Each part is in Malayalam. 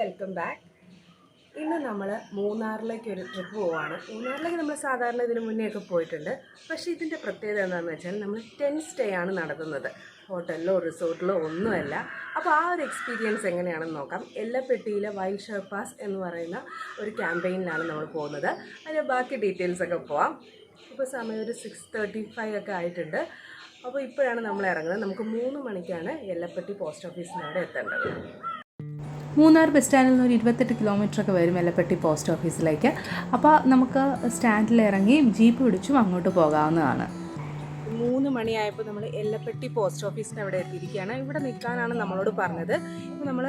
Welcome back. ഇന്ന് നമ്മൾ മൂന്നാറിലേക്ക് ഒരു ട്രിപ്പ് പോവാണ്. മൂന്നാറിലേക്ക് നമ്മൾ സാധാരണ ഇതിന് മുന്നേ ഒക്കെ പോയിട്ടുണ്ട്. പക്ഷേ ഇതിൻ്റെ പ്രത്യേകത എന്താണെന്ന് വെച്ചാൽ നമ്മൾ 10 സ്റ്റേ ആണ് നടത്തുന്നത്. ഹോട്ടലിലോ റിസോർട്ടിലോ ഒന്നുമല്ല. അപ്പോൾ ആ ഒരു എക്സ്പീരിയൻസ് എങ്ങനെയാണെന്ന് നോക്കാം. എല്ലപ്പെട്ടിയിലെ വൈൽഡ്ഷെർപ്പാസ് എന്ന് പറയുന്ന ഒരു ക്യാമ്പയിനിലാണ് നമ്മൾ പോകുന്നത്. അതിൻ്റെ ബാക്കി ഡീറ്റെയിൽസൊക്കെ പോവാം. ഇപ്പോൾ സമയം ഒരു 6:35 ഒക്കെ ആയിട്ടുണ്ട്. അപ്പോൾ ഇപ്പോഴാണ് നമ്മൾ ഇറങ്ങുന്നത്. നമുക്ക് 3 മണിക്കാണ് എല്ലപ്പെട്ടി പോസ്റ്റ് ഓഫീസിനവിടെ എത്തേണ്ടത്. മൂന്നാർ ബസ് സ്റ്റാൻഡിൽ നിന്ന് ഒരു 28 കിലോമീറ്ററൊക്കെ വരും എല്ലപ്പെട്ടി പോസ്റ്റ് ഓഫീസിലേക്ക്. അപ്പോൾ നമുക്ക് സ്റ്റാൻഡിൽ ഇറങ്ങി ജീപ്പ് പിടിച്ചും അങ്ങോട്ട് പോകാവുന്നതാണ്. 3 മണിയായപ്പോൾ നമ്മൾ എല്ലപ്പെട്ടി പോസ്റ്റ് ഓഫീസിന് അവിടെ എത്തിയിരിക്കുകയാണ്. ഇവിടെ നിൽക്കാനാണ് നമ്മളോട് പറഞ്ഞത്. ഇപ്പോൾ നമ്മൾ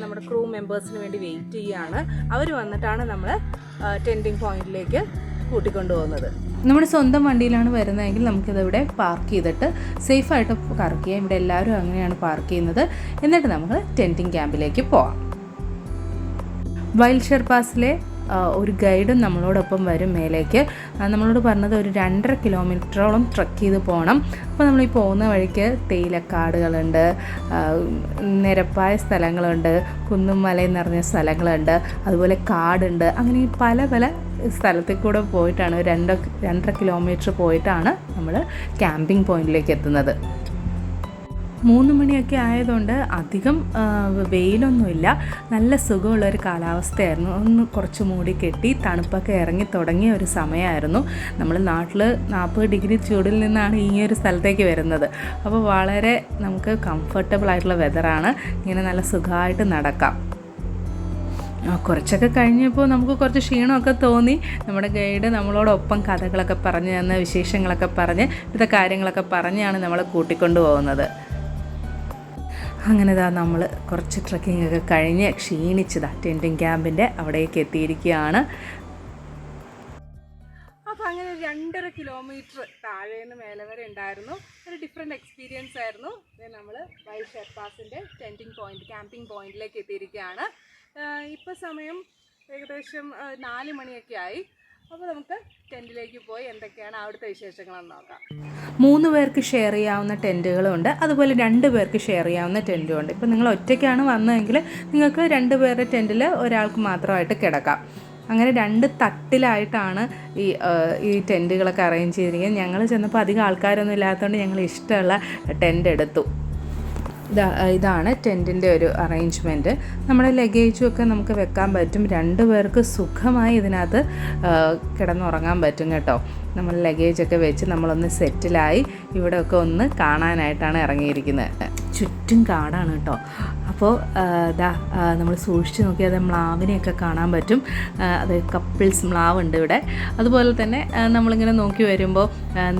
നമ്മുടെ ക്രൂ മെമ്പേഴ്സിന് വേണ്ടി വെയിറ്റ് ചെയ്യുകയാണ്. അവർ വന്നിട്ടാണ് നമ്മൾ ടെൻറ്റിങ് പോയിന്റിലേക്ക് കൂട്ടിക്കൊണ്ടുപോകുന്നത്. നമ്മുടെ സ്വന്തം വണ്ടിയിലാണ് വരുന്നതെങ്കിൽ നമുക്കിതിവിടെ പാർക്ക് ചെയ്തിട്ട് സേഫായിട്ട് പാർക്ക് ചെയ്യാം. ഇവിടെ എല്ലാവരും അങ്ങനെയാണ് പാർക്ക് ചെയ്യുന്നത്. എന്നിട്ട് നമുക്ക് ടെൻറ്റിങ് ക്യാമ്പിലേക്ക് പോവാം. വൈൽഡ്ഷെർപ്പാസിലെ ഒരു ഗൈഡും നമ്മളോടൊപ്പം വരും മേലേക്ക്. നമ്മളോട് പറഞ്ഞത് ഒരു 2.5 കിലോമീറ്ററോളം ട്രക്ക് ചെയ്ത് പോകണം. അപ്പോൾ നമ്മൾ ഈ പോകുന്ന വഴിക്ക് തേയിലക്കാടുകളുണ്ട്, നിരപ്പായ സ്ഥലങ്ങളുണ്ട്, കുന്നും മലയും നിറഞ്ഞ സ്ഥലങ്ങളുണ്ട്, അതുപോലെ കാടുണ്ട്. അങ്ങനെ പല പല സ്ഥലത്തിൽ കൂടെ പോയിട്ടാണ് 2.5 കിലോമീറ്റർ പോയിട്ടാണ് നമ്മൾ ക്യാമ്പിംഗ് പോയിന്റിലേക്ക് എത്തുന്നത്. 3 മണിയൊക്കെ ആയതുകൊണ്ട് അധികം വെയിലൊന്നുമില്ല, നല്ല സുഖമുള്ളൊരു കാലാവസ്ഥയായിരുന്നു. ഒന്ന് കുറച്ച് മൂടി കെട്ടി തണുപ്പൊക്കെ ഇറങ്ങി തുടങ്ങിയ ഒരു സമയമായിരുന്നു. നമ്മൾ നാട്ടിൽ 40 ഡിഗ്രി ചൂടിൽ നിന്നാണ് ഈ ഒരു സ്ഥലത്തേക്ക് വരുന്നത്. അപ്പോൾ വളരെ നമുക്ക് കംഫർട്ടബിൾ ആയിട്ടുള്ള വെതറാണ്. ഇങ്ങനെ നല്ല സുഖമായിട്ട് നടക്കാം. കുറച്ചൊക്കെ കഴിഞ്ഞപ്പോൾ നമുക്ക് കുറച്ച് ക്ഷീണമൊക്കെ തോന്നി. നമ്മുടെ ഗൈഡ് നമ്മളോടൊപ്പം കഥകളൊക്കെ പറഞ്ഞ് തന്ന വിശേഷങ്ങളൊക്കെ പറഞ്ഞ് ഇവിടുത്തെ കാര്യങ്ങളൊക്കെ പറഞ്ഞാണ് നമ്മളെ കൂട്ടിക്കൊണ്ടു പോകുന്നത്. അങ്ങനെ നമ്മൾ കുറച്ച് ട്രക്കിംഗ് ഒക്കെ കഴിഞ്ഞ് ക്ഷീണിച്ചതാ ടെൻറ്റിങ് ക്യാമ്പിൻ്റെ അവിടേക്ക് എത്തിയിരിക്കുകയാണ്. അപ്പോൾ അങ്ങനെ 2.5 കിലോമീറ്റർ താഴേന്ന് മേലെ വരെ ഉണ്ടായിരുന്നു. ഒരു ഡിഫറെൻറ്റ് എക്സ്പീരിയൻസ് ആയിരുന്നു. നമ്മൾ വൈൽഡ്ഷെർപ്പാസിൻ്റെ ക്യാമ്പിംഗ് പോയിന്റിലേക്ക് എത്തിയിരിക്കുകയാണ്. ഇപ്പോൾ സമയം ഏകദേശം 4 മണിയൊക്കെ ആയി. അപ്പോൾ നമുക്ക് ടെൻറ്റിലേക്ക് പോയി എന്തൊക്കെയാണ് അവിടുത്തെ വിശേഷങ്ങളെന്ന് നോക്കാം. 3 പേർക്ക് ഷെയർ ചെയ്യാവുന്ന ടെൻറ്റുകളുണ്ട്, അതുപോലെ 2 പേർക്ക് ഷെയർ ചെയ്യാവുന്ന ടെൻറ്റും ഉണ്ട്. ഇപ്പോൾ നിങ്ങൾ ഒറ്റയ്ക്കാണ് വന്നതെങ്കിൽ നിങ്ങൾക്ക് 2 പേരുടെ ടെൻറ്റിൽ ഒരാൾക്ക് മാത്രമായിട്ട് കിടക്കാം. അങ്ങനെ 2 തട്ടിലായിട്ടാണ് ഈ ടെൻറ്റുകളൊക്കെ അറേഞ്ച് ചെയ്തിരിക്കുന്നത്. ഞങ്ങൾ ചെന്നപ്പോൾ അധികം ആൾക്കാരൊന്നും ഇല്ലാത്തതുകൊണ്ട് ഞങ്ങൾ ഇഷ്ടമുള്ള ടെൻറ്റ് എടുത്തു. ഇതാണ് ടെൻറ്റിൻ്റെ ഒരു അറേഞ്ച്മെൻറ്റ്. നമ്മുടെ ലഗേജും ഒക്കെ നമുക്ക് വെക്കാൻ പറ്റും. 2 പേർക്ക് സുഖമായി ഇതിനകത്ത് കിടന്നുറങ്ങാൻ പറ്റും കേട്ടോ. നമ്മൾ ലഗേജൊക്കെ വെച്ച് നമ്മളൊന്ന് സെറ്റിലായി ഇവിടെയൊക്കെ ഒന്ന് കാണാനായിട്ടാണ് ഇറങ്ങിയിരിക്കുന്നത്. ചുറ്റും കാടാണ് കേട്ടോ. അപ്പോൾ നമ്മൾ സൂക്ഷിച്ച് നോക്കിയാൽ അത് മ്ലാവിനെയൊക്കെ കാണാൻ പറ്റും. അത് കപ്പിൾസ് മ്ലാവുണ്ട് ഇവിടെ. അതുപോലെ തന്നെ നമ്മളിങ്ങനെ നോക്കി വരുമ്പോൾ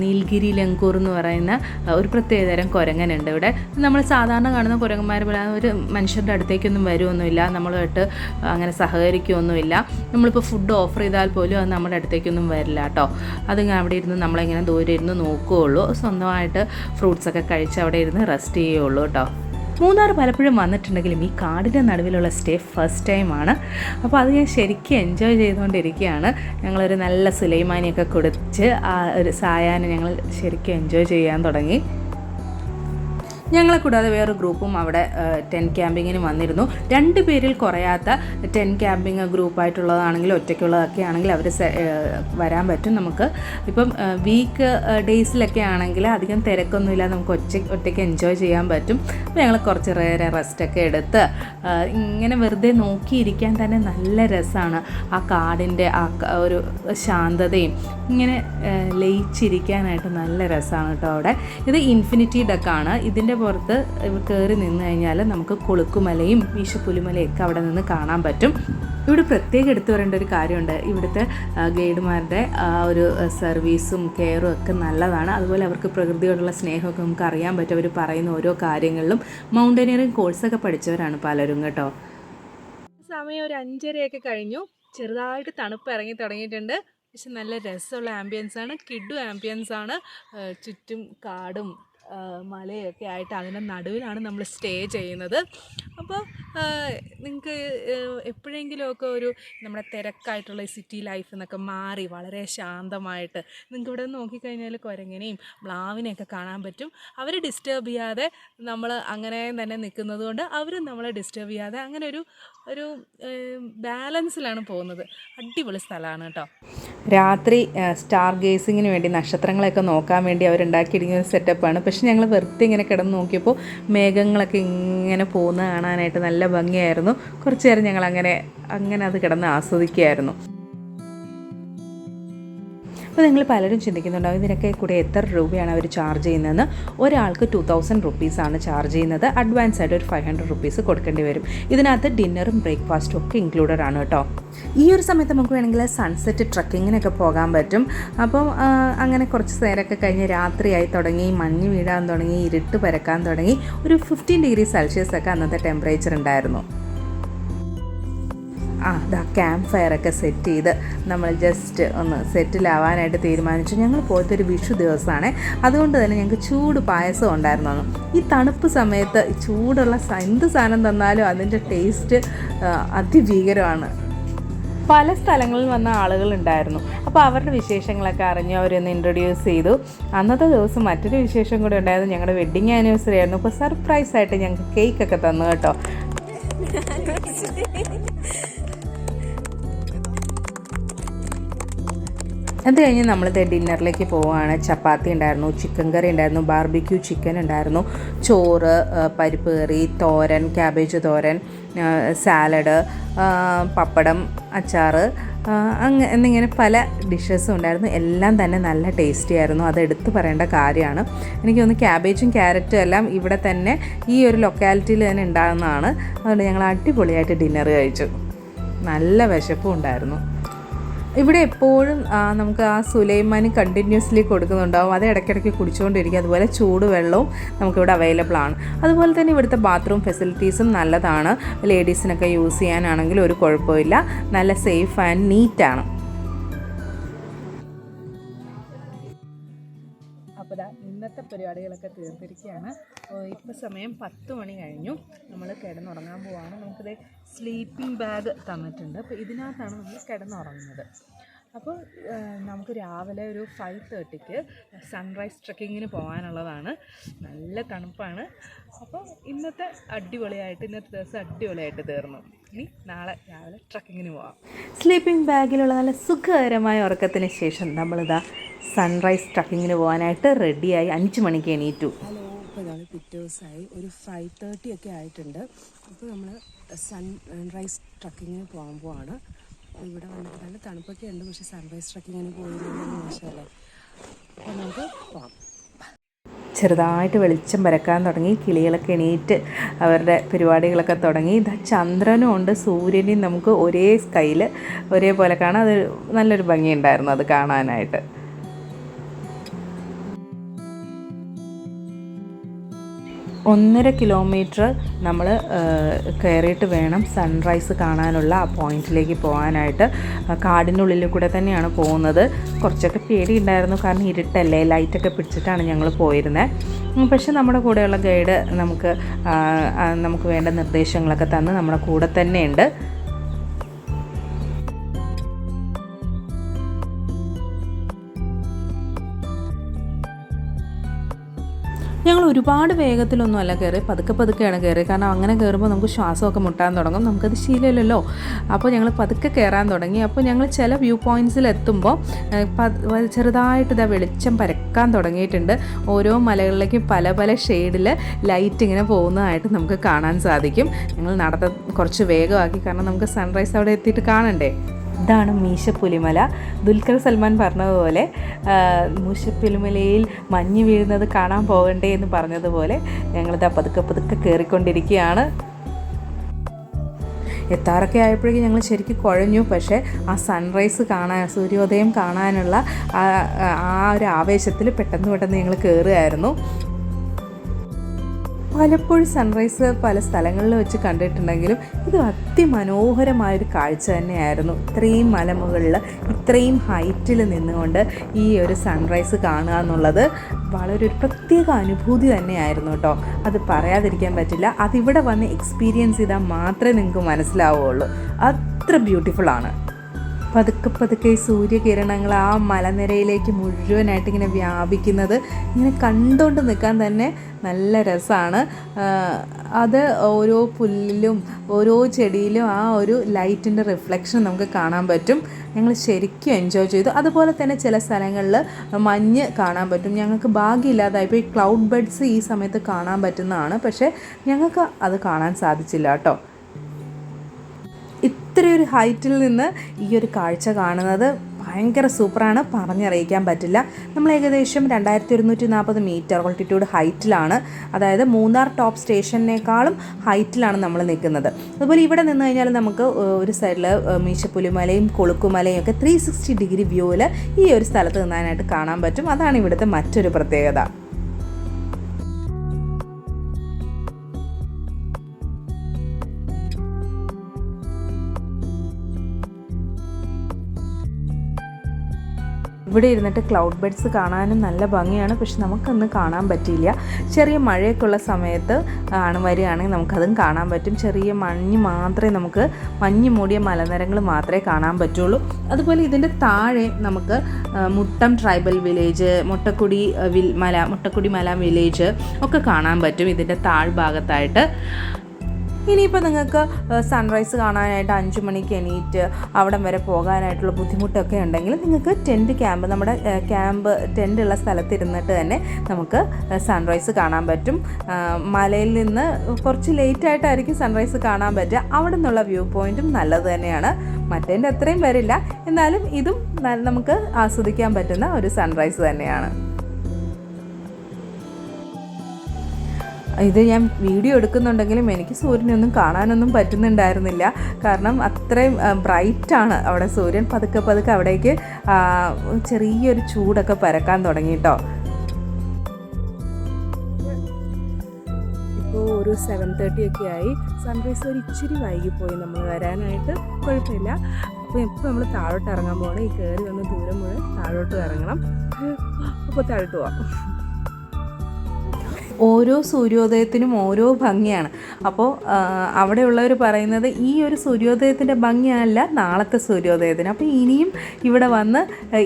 നീൽഗിരി ലങ്കൂർ എന്ന് പറയുന്ന ഒരു പ്രത്യേകതരം കുരങ്ങനുണ്ട് ഇവിടെ. നമ്മൾ സാധാരണ കാണുന്ന കുരങ്ങന്മാർ പോലെ ഒരു മനുഷ്യരുടെ അടുത്തേക്കൊന്നും വരുമൊന്നുമില്ല, നമ്മളുമായിട്ട് അങ്ങനെ സഹകരിക്കുകയൊന്നുമില്ല. നമ്മളിപ്പോൾ ഫുഡ് ഓഫർ ചെയ്താൽ പോലും അത് നമ്മുടെ അടുത്തേക്കൊന്നും വരില്ല കേട്ടോ. അതിങ്ങനെ അവിടെ ഇരുന്ന് നമ്മളിങ്ങനെ ദൂരെ ഇരുന്ന് നോക്കുകയുള്ളൂ. സ്വന്തമായിട്ട് ഫ്രൂട്ട്സൊക്കെ കഴിച്ച് അവിടെ ഇരുന്ന് റെസ്റ്റ് ചെയ്യുകയുള്ളൂ കേട്ടോ. മൂന്നാർ പലപ്പോഴും വന്നിട്ടുണ്ടെങ്കിലും ഈ കാടിൻ്റെ നടുവിലുള്ള സ്റ്റേ ഫസ്റ്റ് ടൈമാണ്. അപ്പോൾ അത് ഞാൻ ശരിക്കും എൻജോയ് ചെയ്തുകൊണ്ടിരിക്കുകയാണ്. ഞങ്ങളൊരു നല്ല സുലൈമാനിയൊക്കെ കുടിച്ച് ആ ഒരു സായാഹ്നം ഞങ്ങൾ ശരിക്കും എൻജോയ് ചെയ്യാൻ തുടങ്ങി. ഞങ്ങളെ കൂടാതെ വേറൊരു ഗ്രൂപ്പും അവിടെ ടെൻറ്റ് ക്യാമ്പിങ്ങിന് വന്നിരുന്നു. 2 പേരിൽ കുറയാത്ത ടെൻറ്റ് ക്യാമ്പിങ് ഗ്രൂപ്പായിട്ടുള്ളതാണെങ്കിലും ഒറ്റയ്ക്കുള്ളതൊക്കെ ആണെങ്കിൽ അവർ വരാൻ പറ്റും. നമുക്ക് ഇപ്പം വീക്ക് ഡേയ്സിലൊക്കെ ആണെങ്കിൽ അധികം തിരക്കൊന്നുമില്ല, നമുക്ക് ഒറ്റയ്ക്ക് എൻജോയ് ചെയ്യാൻ പറ്റും. അപ്പോൾ ഞങ്ങൾ കുറച്ച് റെസ്റ്റൊക്കെ എടുത്ത് ഇങ്ങനെ വെറുതെ നോക്കിയിരിക്കാൻ തന്നെ നല്ല രസമാണ്. ആ കാടിൻ്റെ ആ ഒരു ശാന്തതയും ഇങ്ങനെ ലയിച്ചിരിക്കാനായിട്ട് നല്ല രസമാണ് കേട്ടോ. അവിടെ ഇത് ഇൻഫിനിറ്റി ഡക്കാണ്. ഇതിൻ്റെ പുറത്ത് കയറി നിന്ന് കഴിഞ്ഞാൽ നമുക്ക് കൊളുക്കുമലയും വീശുപുലിമലയൊക്കെ അവിടെ നിന്ന് കാണാൻ പറ്റും. ഇവിടെ പ്രത്യേകം എടുത്തു പറയേണ്ട ഒരു കാര്യമുണ്ട്. ഇവിടുത്തെ ഗൈഡുമാരുടെ ഒരു സർവീസും കെയറും ഒക്കെ നല്ലതാണ്. അതുപോലെ അവർക്ക് പ്രകൃതിയോടുള്ള സ്നേഹമൊക്കെ നമുക്ക് അറിയാൻ പറ്റും. അവർ പറയുന്ന ഓരോ കാര്യങ്ങളിലും മൗണ്ടനിയറിങ് കോഴ്സൊക്കെ പഠിച്ചവരാണ് പലരും കേട്ടോ. സമയം ഒരു 5:30 കഴിഞ്ഞു. ചെറുതായിട്ട് തണുപ്പ് ഇറങ്ങി തുടങ്ങിയിട്ടുണ്ട്. പക്ഷെ നല്ല രസമുള്ള ആംബിയൻസാണ്, കിഡു ആംബിയൻസാണ്. ചുറ്റും കാടും മലയൊക്കെ ആയിട്ട് അതിൻ്റെ നടുവിലാണ് നമ്മൾ സ്റ്റേ ചെയ്യുന്നത്. അപ്പോൾ നിങ്ങൾക്ക് എപ്പോഴെങ്കിലുമൊക്കെ ഒരു നമ്മുടെ തിരക്കായിട്ടുള്ള സിറ്റി ലൈഫ് എന്നൊക്കെ മാറി വളരെ ശാന്തമായിട്ട് നിങ്ങൾക്ക് ഇവിടെ നോക്കിക്കഴിഞ്ഞാൽ കുരങ്ങനെയും മ്ലാവിനെയൊക്കെ കാണാൻ പറ്റും. അവർ ഡിസ്റ്റർബ് ചെയ്യാതെ നമ്മൾ അങ്ങനെ തന്നെ നിൽക്കുന്നത് കൊണ്ട് അവരും നമ്മളെ ഡിസ്റ്റർബ് ചെയ്യാതെ അങ്ങനെ ഒരു ബാലൻസിലാണ് പോകുന്നത്. അടിപൊളി സ്ഥലമാണ് കേട്ടോ. രാത്രി സ്റ്റാർ ഗേസിങ്ങിന് വേണ്ടി നക്ഷത്രങ്ങളൊക്കെ നോക്കാൻ വേണ്ടി അവരുണ്ടാക്കിയിരിക്കുന്ന സെറ്റപ്പാണ്. പക്ഷെ ഞങ്ങൾ വെറുതെ ഇങ്ങനെ കിടന്ന് നോക്കിയപ്പോൾ മേഘങ്ങളൊക്കെ ഇങ്ങനെ പോകുന്നത് കാണാനായിട്ട് നല്ല ഭംഗിയായിരുന്നു. കുറച്ച് നേരം ഞങ്ങൾ അങ്ങനെ അത് കിടന്ന് ആസ്വദിക്കുകയായിരുന്നു. അപ്പോൾ നിങ്ങൾ പലരും ചിന്തിക്കുന്നുണ്ടാവും ഇതിനൊക്കെ കൂടെ എത്ര രൂപയാണ് അവർ ചാർജ് ചെയ്യുന്നതെന്ന്. ഒരാൾക്ക് 2000 റുപ്പീസാണ് ചാർജ് ചെയ്യുന്നത്. അഡ്വാൻസ് ആയിട്ട് ഒരു 500 റുപ്പീസ് കൊടുക്കേണ്ടി വരും. ഇതിനകത്ത് ഡിന്നറും ബ്രേക്ക്ഫാസ്റ്റും ഒക്കെ ഇൻക്ലൂഡഡ് ആണ് കേട്ടോ. ഈ ഒരു സമയത്ത് നമുക്ക് വേണമെങ്കിൽ സൺസെറ്റ് ട്രക്കിങ്ങിനൊക്കെ പോകാൻ പറ്റും. അപ്പം അങ്ങനെ കുറച്ച് നേരമൊക്കെ കഴിഞ്ഞ് രാത്രിയായി തുടങ്ങി, മഞ്ഞ് വീഴാൻ തുടങ്ങി, ഇരുട്ട് പരക്കാൻ തുടങ്ങി. ഒരു 15 ഡിഗ്രി സെൽഷ്യസ് ഒക്കെ അന്നത്തെ ടെമ്പറേച്ചർ ഉണ്ടായിരുന്നു. ക്യാമ്പ് ഫയറൊക്കെ സെറ്റ് ചെയ്ത് നമ്മൾ ജസ്റ്റ് ഒന്ന് സെറ്റിലാവാനായിട്ട് തീരുമാനിച്ചു. ഞങ്ങൾ പോയതൊരു വിഷു ദിവസമാണ്, അതുകൊണ്ട് തന്നെ ഞങ്ങൾക്ക് ചൂട് പായസം ഉണ്ടായിരുന്നു. ഈ തണുപ്പ് സമയത്ത് ചൂടുള്ള എന്ത് സാധനം തന്നാലും അതിൻ്റെ ടേസ്റ്റ് അതിഭീകരമാണ്. പല സ്ഥലങ്ങളിൽ വന്ന ആളുകളുണ്ടായിരുന്നു. അപ്പോൾ അവരുടെ വിശേഷങ്ങളൊക്കെ അറിഞ്ഞ് അവരൊന്ന് ഇൻട്രൊഡ്യൂസ് ചെയ്തു. അന്നത്തെ ദിവസം മറ്റൊരു വിശേഷം കൂടെ ഉണ്ടായിരുന്നു. ഞങ്ങളുടെ വെഡ്ഡിങ് ആനിവേഴ്സറി ആയിരുന്നു. അപ്പോൾ സർപ്രൈസായിട്ട് ഞങ്ങൾക്ക് കേക്കൊക്കെ തന്നു കേട്ടോ. അത് കഴിഞ്ഞ് നമ്മളിത് ഡിന്നറിലേക്ക് പോവുകയാണ്. ചപ്പാത്തി ഉണ്ടായിരുന്നു, ചിക്കൻ കറി ഉണ്ടായിരുന്നു, ബാർബിക്യൂ ചിക്കൻ ഉണ്ടായിരുന്നു, ചോറ്, പരിപ്പ് കറി, തോരൻ, ക്യാബേജ് തോരൻ, സാലഡ്, പപ്പടം, അച്ചാർ, എന്നിങ്ങനെ പല ഡിഷസും ഉണ്ടായിരുന്നു. എല്ലാം തന്നെ നല്ല ടേസ്റ്റി ആയിരുന്നു. അത് എടുത്തു പറയേണ്ട കാര്യമാണ്. എനിക്ക് തോന്നുന്നു ക്യാബേജും ക്യാരറ്റും എല്ലാം ഇവിടെ തന്നെ ഈ ഒരു ലൊക്കാലിറ്റിയിൽ തന്നെ ഉണ്ടാകുന്നതാണ്. അതുകൊണ്ട് ഞങ്ങൾ അടിപൊളിയായിട്ട് ഡിന്നർ കഴിച്ചു. നല്ല വിശപ്പും ഉണ്ടായിരുന്നു. ഇവിടെ എപ്പോഴും നമുക്ക് ആ സുലൈമാനി കണ്ടിന്യൂസ്ലി കൊടുക്കുന്നുണ്ടാവും. അത് ഇടയ്ക്കിടയ്ക്ക് കുടിച്ചുകൊണ്ടിരിക്കും. അതുപോലെ ചൂടുവെള്ളവും നമുക്കിവിടെ അവൈലബിൾ ആണ്. അതുപോലെ തന്നെ ഇവിടുത്തെ ബാത്റൂം ഫെസിലിറ്റീസും നല്ലതാണ്. ലേഡീസിനൊക്കെ യൂസ് ചെയ്യാനാണെങ്കിൽ ഒരു കുഴപ്പമില്ല. നല്ല സേഫ് ആൻഡ് നീറ്റാണ്. അപ്പോൾ ഇന്നത്തെ പരിപാടികളൊക്കെ തീർത്തിരിക്കുകയാണ്. ഇപ്പോൾ സമയം 10 മണി കഴിഞ്ഞു. നമ്മൾ കിടന്നുറങ്ങാൻ പോവാണ്. നമുക്കിത് സ്ലീപ്പിംഗ് ബാഗ് തന്നിട്ടുണ്ട്. അപ്പോൾ ഇതിനകത്താണ് നമ്മൾ കിടന്നുറങ്ങുന്നത്. അപ്പോൾ നമുക്ക് രാവിലെ ഒരു 5:30ക്ക് സൺറൈസ് ട്രക്കിങ്ങിന് പോകാനുള്ളതാണ്. നല്ല തണുപ്പാണ്. അപ്പോൾ ഇന്നത്തെ ദിവസം അടിപൊളിയായിട്ട് തീർന്നു. ഇനി നാളെ രാവിലെ ട്രക്കിങ്ങിന് പോകാം. സ്ലീപ്പിംഗ് ബാഗിലുള്ള നല്ല സുഖകരമായ ഉറക്കത്തിന് ശേഷം നമ്മളിതാ സൺറൈസ് ട്രക്കിങ്ങിന് പോകാനായിട്ട് റെഡിയായി. 5 മണിക്ക് എണീറ്റു. ഇപ്പോൾ ഇതാണ് പിറ്റേ ദിവസമായി. ഒരു 5:30 ഒക്കെ ആയിട്ടുണ്ട്. അപ്പോൾ നമ്മൾ സൺറൈസ് ട്രക്കിങ്ങിന് പോകാൻ പോവാണ്. ഇവിടെ വന്നിട്ട് നല്ല തണുപ്പൊക്കെ ഉണ്ട്. പക്ഷേ സൺറൈസ് ട്രക്കിങ്ങിന് പോയിരുന്നത് മോശമല്ലേ. അപ്പോൾ നമുക്ക് പോകാം. ചെറുതായിട്ട് വെളിച്ചം പരക്കാൻ തുടങ്ങി. കിളികളൊക്കെ എണീറ്റ് അവരുടെ പരിപാടികളൊക്കെ തുടങ്ങി. ഇതാ ചന്ദ്രനും ഉണ്ട്, സൂര്യനെയും നമുക്ക് ഒരേ സ്കൈയിൽ ഒരേപോലെ കാണാം. അത് നല്ലൊരു ഭംഗിയുണ്ടായിരുന്നു അത് കാണാനായിട്ട്. 1.5 കിലോമീറ്റർ നമ്മൾ കയറിയിട്ട് വേണം സൺറൈസ് കാണാനുള്ള ആ പോയിന്റിലേക്ക് പോകാനായിട്ട്. കാടിനുള്ളിൽ കൂടെ തന്നെയാണ് പോകുന്നത്. കുറച്ചൊക്കെ പേടിയുണ്ടായിരുന്നു, കാരണം ഇരുട്ടല്ലേ, ലൈറ്റൊക്കെ പിടിച്ചിട്ടാണ് ഞങ്ങൾ പോയിരുന്നത്. പക്ഷേ നമ്മുടെ കൂടെയുള്ള ഗൈഡ് നമുക്ക് വേണ്ട നിർദ്ദേശങ്ങളൊക്കെ തന്ന് നമ്മുടെ കൂടെ തന്നെയുണ്ട്. ഞങ്ങൾ ഒരുപാട് വേഗത്തിലൊന്നും അല്ല കയറി, പതുക്കെയാണ് കയറി. കാരണം അങ്ങനെ കയറുമ്പോൾ നമുക്ക് ശ്വാസമൊക്കെ മുട്ടാൻ തുടങ്ങും. നമുക്കത് ശീലമില്ലല്ലോ. അപ്പോൾ ഞങ്ങൾ പതുക്കെ കയറാൻ തുടങ്ങി. അപ്പോൾ ഞങ്ങൾ ചില വ്യൂ പോയിൻറ്റ്സിലെത്തുമ്പോൾ ചെറുതായിട്ട് ഇതാ വെളിച്ചം പരക്കാൻ തുടങ്ങിയിട്ടുണ്ട്. ഓരോ മലകളിലേക്കും പല ഷെയ്ഡിൽ ലൈറ്റ് ഇങ്ങനെ പോകുന്നതായിട്ട് നമുക്ക് കാണാൻ സാധിക്കും. ഞങ്ങൾ കുറച്ച് വേഗമാക്കി, കാരണം നമുക്ക് സൺറൈസ് അവിടെ എത്തിയിട്ട് കാണണ്ടേ. ഇതാണ് മീശപ്പുലിമല. ദുൽഖർ സൽമാൻ പറഞ്ഞതുപോലെ മീശപ്പുലിമലയിൽ മഞ്ഞ് വീഴുന്നത് കാണാൻ പോകണ്ടേ എന്ന് പറഞ്ഞതുപോലെ ഞങ്ങളിതാ പതുക്കെ കയറിക്കൊണ്ടിരിക്കുകയാണ്. എത്താറൊക്കെ ആയപ്പോഴേക്കും ഞങ്ങൾ ശരിക്കും കുഴഞ്ഞു. പക്ഷേ ആ സൺറൈസ് കാണാൻ, സൂര്യോദയം കാണാനുള്ള ആ ഒരു ആവേശത്തിൽ പെട്ടെന്ന് ഞങ്ങൾ കയറുകയായിരുന്നു. പലപ്പോഴും സൺറൈസ് പല സ്ഥലങ്ങളിൽ വെച്ച് കണ്ടിട്ടുണ്ടെങ്കിലും ഇത് അതിമനോഹരമായൊരു കാഴ്ച തന്നെയായിരുന്നു. ഇത്രയും മലമുകളിൽ ഇത്രയും ഹൈറ്റിൽ നിന്നുകൊണ്ട് ഈ ഒരു സൺറൈസ് കാണുക എന്നുള്ളത് വളരെ ഒരു പ്രത്യേക അനുഭൂതി തന്നെയായിരുന്നു കേട്ടോ. അത് പറയാതിരിക്കാൻ പറ്റില്ല. അതിവിടെ വന്ന് എക്സ്പീരിയൻസ് ചെയ്താൽ മാത്രമേ നിങ്ങൾക്ക് മനസ്സിലാവുകയുള്ളൂ. അത്ര ബ്യൂട്ടിഫുള്ളാണ്. പതുക്കെ ഈ സൂര്യകിരണങ്ങൾ ആ മലനിരയിലേക്ക് മുഴുവനായിട്ട് ഇങ്ങനെ വ്യാപിക്കുന്നത് ഇങ്ങനെ കണ്ടുകൊണ്ട് നിൽക്കാൻ തന്നെ നല്ല രസമാണ്. അത് ഓരോ പുല്ലിലും ഓരോ ചെടിയിലും ആ ഒരു ലൈറ്റിൻ്റെ റിഫ്ലക്ഷൻ നമുക്ക് കാണാൻ പറ്റും. ഞങ്ങൾ ശരിക്കും എൻജോയ് ചെയ്തു. അതുപോലെ തന്നെ ചില സ്ഥലങ്ങളിൽ മഞ്ഞ് കാണാൻ പറ്റും. ഞങ്ങൾക്ക് ഭാഗ്യമില്ലാതായപ്പോൾ ഈ ക്ലൗഡ് ബെഡ്സ് ഈ സമയത്ത് കാണാൻ പറ്റുന്നതാണ്. പക്ഷേ ഞങ്ങൾക്ക് അത് കാണാൻ സാധിച്ചില്ല കേട്ടോ. ഇത്രയൊരു ഹൈറ്റിൽ നിന്ന് ഈ ഒരു കാഴ്ച കാണുന്നത് ഭയങ്കര സൂപ്പറാണ്, പറഞ്ഞറിയിക്കാൻ പറ്റില്ല. നമ്മൾ ഏകദേശം 2140 മീറ്റർ ഓൾട്ടിറ്റ്യൂഡ് ഹൈറ്റിലാണ്, അതായത് മൂന്നാർ ടോപ്പ് സ്റ്റേഷനേക്കാളും ഹൈറ്റിലാണ് നമ്മൾ നിൽക്കുന്നത്. അതുപോലെ ഇവിടെ നിന്ന് കഴിഞ്ഞാൽ നമുക്ക് ഒരു സൈഡിൽ മീശപ്പുലിമലയും കൊളുക്കുമലയും ഒക്കെ 360 ഡിഗ്രി വ്യൂവിൽ ഈ ഒരു സ്ഥലത്ത് നിന്നാനായിട്ട് കാണാൻ പറ്റും. അതാണ് ഇവിടുത്തെ മറ്റൊരു പ്രത്യേകത. ഇവിടെ ഇരുന്നിട്ട് ക്ലൗഡ് ബെഡ്സ് കാണാനും നല്ല ഭംഗിയാണ്. പക്ഷെ നമുക്കൊന്ന് കാണാൻ പറ്റിയില്ല. ചെറിയ മഴയൊക്കെ ഉള്ള സമയത്ത് വരികയാണെങ്കിൽ നമുക്കതും കാണാൻ പറ്റും. ചെറിയ മഞ്ഞ് മൂടിയ മലനിരകൾ മാത്രമേ കാണാൻ പറ്റുള്ളൂ. അതുപോലെ ഇതിൻ്റെ താഴെ നമുക്ക് മുട്ടം ട്രൈബൽ വില്ലേജ്, മുട്ടക്കുടി മല വില്ലേജ് ഒക്കെ കാണാൻ പറ്റും ഇതിൻ്റെ താഴ്ഭാഗത്തായിട്ട്. ഇനിയിപ്പോൾ നിങ്ങൾക്ക് സൺറൈസ് കാണാനായിട്ട് 5 മണിക്ക് എണീറ്റ് അവിടം വരെ പോകാനായിട്ടുള്ള ബുദ്ധിമുട്ടൊക്കെ ഉണ്ടെങ്കിൽ നിങ്ങൾക്ക് നമ്മുടെ ടെൻ്റ് ഉള്ള സ്ഥലത്തിരുന്നിട്ട് തന്നെ നമുക്ക് സൺറൈസ് കാണാൻ പറ്റും. മലയിൽ നിന്ന് കുറച്ച് ലേറ്റായിട്ടായിരിക്കും സൺറൈസ് കാണാൻ പറ്റുക. അവിടെ നിന്നുള്ള വ്യൂ പോയിൻറ്റും നല്ലത് തന്നെയാണ്. മറ്റേൻ്റെ അത്രയും വരില്ല, എന്നാലും ഇതും നമുക്ക് ആസ്വദിക്കാൻ പറ്റുന്ന ഒരു സൺറൈസ് തന്നെയാണ്. ഇത് ഞാൻ വീഡിയോ എടുക്കുന്നുണ്ടെങ്കിലും എനിക്ക് സൂര്യനൊന്നും കാണാനൊന്നും പറ്റുന്നുണ്ടായിരുന്നില്ല. കാരണം അത്രയും ബ്രൈറ്റാണ് അവിടെ സൂര്യൻ. പതുക്കെ അവിടേക്ക് ചെറിയൊരു ചൂടൊക്കെ പരക്കാൻ തുടങ്ങി കേട്ടോ. ഇപ്പോൾ ഒരു 7:30 ഒക്കെ ആയി. സൺറൈസ് ഒരു ഇച്ചിരി വൈകിപ്പോയി നമ്മൾ വരാനായിട്ട്. കുഴപ്പമില്ല. അപ്പോൾ ഇപ്പോൾ നമ്മൾ താഴോട്ട് ഇറങ്ങാൻ പോകണം. ഈ കയറി വന്ന് ദൂരം മുഴുവൻ താഴോട്ട് ഇറങ്ങണം. അപ്പോൾ താഴോട്ട് പോവാം. ഓരോ സൂര്യോദയത്തിനും ഓരോ ഭംഗിയാണ്. അപ്പോൾ അവിടെയുള്ളവർ പറയുന്നത് ഈ ഒരു സൂര്യോദയത്തിൻ്റെ ഭംഗിയല്ല നാളത്തെ സൂര്യോദയത്തിന്. അപ്പോൾ ഇനിയും ഇവിടെ വന്ന്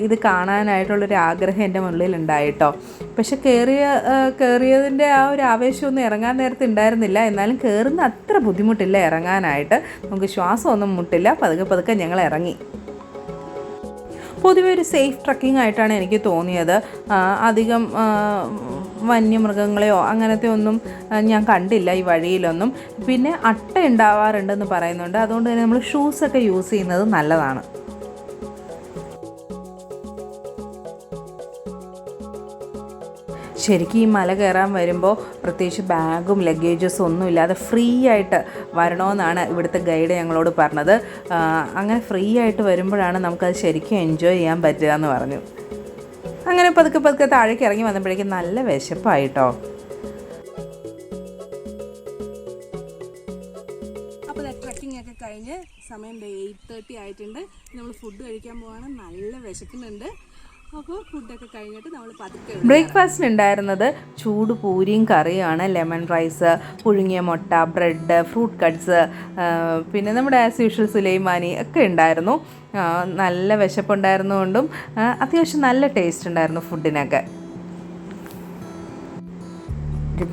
ഇത് കാണാനായിട്ടുള്ളൊരു ആഗ്രഹം എൻ്റെ മുന്നിൽ ഉണ്ടായിട്ടോ. പക്ഷെ കയറിയതിൻ്റെ ആ ഒരു ആവേശമൊന്നും ഇറങ്ങാൻ നേരത്തെ ഉണ്ടായിരുന്നില്ല. എന്നാലും കയറുന്ന അത്ര ബുദ്ധിമുട്ടില്ല ഇറങ്ങാനായിട്ട്. നമുക്ക് ശ്വാസമൊന്നും മുട്ടില്ല. പതുക്കെ ഞങ്ങൾ ഇറങ്ങി. പൊതുവെ ഒരു സേഫ് ട്രക്കിംഗ് ആയിട്ടാണ് എനിക്ക് തോന്നിയത്. അധികം വന്യമൃഗങ്ങളെയോ അങ്ങനത്തെ ഒന്നും ഞാൻ കണ്ടില്ല ഈ വഴിയിലൊന്നും. പിന്നെ അട്ട ഉണ്ടാവാറുണ്ടെന്ന് പറയുന്നുണ്ട്. അതുകൊണ്ട് തന്നെ നമ്മൾ ഷൂസൊക്കെ യൂസ് ചെയ്യുന്നത് നല്ലതാണ്. ശരിക്കും ഈ മല കയറാൻ വരുമ്പോൾ പ്രത്യേകിച്ച് ബാഗും ലഗേജസും ഒന്നും ഇല്ലാതെ ഫ്രീ ആയിട്ട് വരണമെന്നാണ് ഇവിടുത്തെ ഗൈഡ് ഞങ്ങളോട് പറഞ്ഞത്. അങ്ങനെ ഫ്രീ ആയിട്ട് വരുമ്പോഴാണ് നമുക്കത് ശരിക്കും എൻജോയ് ചെയ്യാൻ പറ്റുക എന്ന് പറഞ്ഞു. അങ്ങനെ പതുക്കെ താഴേക്ക് ഇറങ്ങി വന്നപ്പോഴേക്കും നല്ല വിശപ്പായിട്ടോ. അപ്പോൾ ട്രക്കിംഗ് ഒക്കെ കഴിഞ്ഞ് സമയം 8:30 ആയിട്ടുണ്ട്. നമ്മൾ ഫുഡ് കഴിക്കാൻ പോവാണ്. നല്ല വിശക്കുന്നുണ്ട്. അപ്പോൾ ഫുഡൊക്കെ കഴിഞ്ഞിട്ട് നമ്മൾ പതുക്കെ ബ്രേക്ക്ഫാസ്റ്റിന് ഉണ്ടായിരുന്നത് ചൂട് പൂരിയും കറിയാണ്. ലെമൺ റൈസ്, പുഴുങ്ങിയ മുട്ട, ബ്രെഡ്, ഫ്രൂട്ട് കട്ട്സ്, പിന്നെ നമ്മുടെ ആസ് യൂഷ്വൽ സുലൈമാനി ഒക്കെ ഉണ്ടായിരുന്നു. നല്ല വിശപ്പുണ്ടായിരുന്നുകൊണ്ടും അത്യാവശ്യം നല്ല ടേസ്റ്റ് ഉണ്ടായിരുന്നു ഫുഡിനൊക്കെ.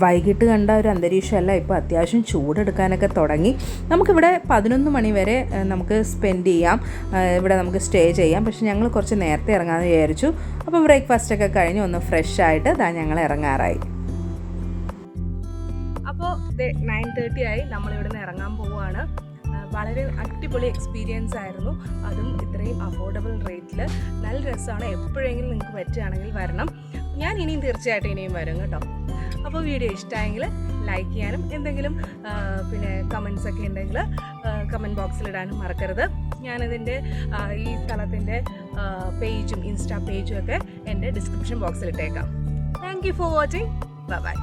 വൈകിട്ട് കണ്ട ഒരു അന്തരീക്ഷമല്ല, ഇപ്പോൾ അത്യാവശ്യം ചൂടെടുക്കാനൊക്കെ തുടങ്ങി. നമുക്കിവിടെ 11 മണി വരെ നമുക്ക് സ്പെൻഡ് ചെയ്യാം, ഇവിടെ നമുക്ക് സ്റ്റേ ചെയ്യാം. പക്ഷെ ഞങ്ങൾ കുറച്ച് നേരത്തെ ഇറങ്ങാമെന്ന് വിചാരിച്ചു. അപ്പോൾ ബ്രേക്ക്ഫാസ്റ്റൊക്കെ കഴിഞ്ഞ് ഒന്ന് ഫ്രഷ് ആയിട്ട് ഞങ്ങൾ ഇറങ്ങാറായി. അപ്പോൾ 9:30 ആയി. നമ്മളിവിടെ നിന്ന് ഇറങ്ങാൻ പോവുകയാണ്. വളരെ അടിപൊളി എക്സ്പീരിയൻസ് ആയിരുന്നു. അതും ഇത്രയും അഫോർഡബിൾ റേറ്റിൽ. നല്ല രസമാണ്. എപ്പോഴെങ്കിലും നിങ്ങൾക്ക് പറ്റുകയാണെങ്കിൽ വരണം. ഞാൻ തീർച്ചയായിട്ടും ഇനിയും വരും കേട്ടോ. അപ്പോൾ വീഡിയോ ഇഷ്ടമായെങ്കിൽ ലൈക്ക് ചെയ്യാനും എന്തെങ്കിലും പിന്നെ കമൻസ് ഒക്കെ ഉണ്ടെങ്കിൽ കമൻറ്റ് ബോക്സിലിടാനും മറക്കരുത്. ഞാനിതിൻ്റെ ഈ സ്ഥലത്തിൻ്റെ പേജും ഇൻസ്റ്റാ പേജും ഒക്കെ എൻ്റെ ഡിസ്ക്രിപ്ഷൻ ബോക്സിലിട്ടേക്കാം. Thank you for watching. By.